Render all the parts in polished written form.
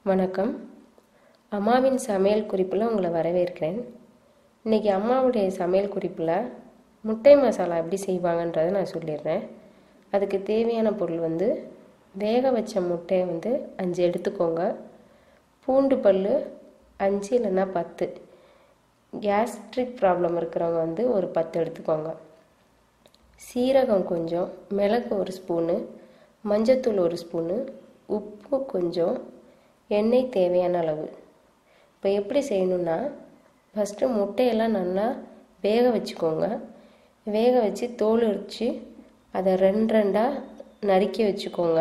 வணக்கம். அம்மாவின் சமையல் குறிப்பில் உங்களை வரவேற்கிறேன். இன்றைக்கி அம்மாவுடைய சமையல் குறிப்பில் முட்டை மசாலா எப்படி செய்வாங்கன்றதை நான் சொல்லிடுறேன். அதுக்கு தேவையான பொருள் வேக வச்ச முட்டையை 5 எடுத்துக்கோங்க. பூண்டு பல் 5 இல்லைன்னா 10. கேஸ்ட்ரிக் ப்ராப்ளம் இருக்கிறவங்க ஒரு 10 எடுத்துக்கோங்க. சீரகம் கொஞ்சம், மிளகு 1 ஸ்பூனு, மஞ்சத்தூள் 1 ஸ்பூனு, உப்பு கொஞ்சம், எண்ணெய் தேவையான அளவு. இப்போ எப்படி செய்யணுன்னா, ஃபஸ்ட்டு முட்டையெல்லாம் நல்லா வேக வச்சுக்கோங்க. வேக வச்சு தோல் உரித்து அதை 2 நறுக்கி வச்சுக்கோங்க.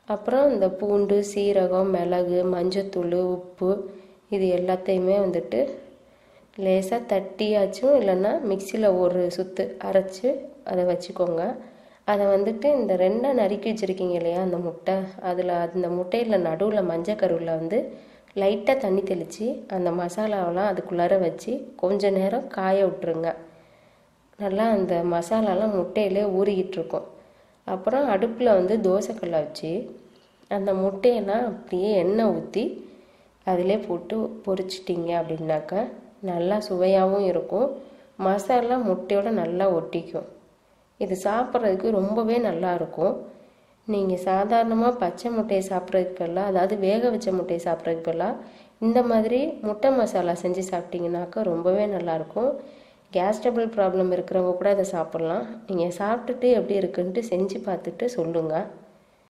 அப்புறம் இந்த பூண்டு, சீரகம், மிளகு, மஞ்சத்தூள், உப்பு இது எல்லாத்தையுமே லேசாக தட்டியாச்சும் இல்லைன்னா மிக்சியில் ஒரு சுற்று அரைச்சி அதை வச்சுக்கோங்க. அதை இந்த 2 நறுக்கி வச்சுருக்கீங்க இல்லையா அந்த முட்டை, அதில் அந்த முட்டையில் நடுவில் மஞ்சக்கருவில் லைட்டாக தண்ணி தெளித்து அந்த மசாலாவெல்லாம் அதுக்குள்ளார வச்சு கொஞ்ச நேரம் காய விட்டுருங்க. நல்லா அந்த மசாலாலாம் முட்டையிலே ஊறிக்கிட்டுருக்கும். அப்புறம் அடுப்பில் தோசைக்கல்லை வச்சு அந்த முட்டையெல்லாம் அப்படியே எண்ணெய் ஊற்றி அதிலே போட்டு பொரிச்சிட்டிங்க அப்படின்னாக்கா நல்லா சுவையாகவும் இருக்கும். மசாலா முட்டையோடு நல்லா ஒட்டிக்கும். இது சாப்பிட்றதுக்கு ரொம்பவே நல்லாயிருக்கும். நீங்கள் சாதாரணமாக பச்சை முட்டையை சாப்பிட்றதுக்கு பதிலாக, அதாவது வேக வச்ச முட்டையை சாப்பிட்றதுக்கு பதிலாக இந்த மாதிரி முட்டை மசாலா செஞ்சு சாப்பிட்டிங்கனாக்கா ரொம்பவே நல்லாயிருக்கும். கேஸ் ட்ரபிள் ப்ராப்ளம் இருக்கிறவங்க கூட அதை சாப்பிட்லாம். நீங்கள் சாப்பிட்டுட்டு எப்படி இருக்குன்ட்டு செஞ்சு பார்த்துட்டு சொல்லுங்கள்.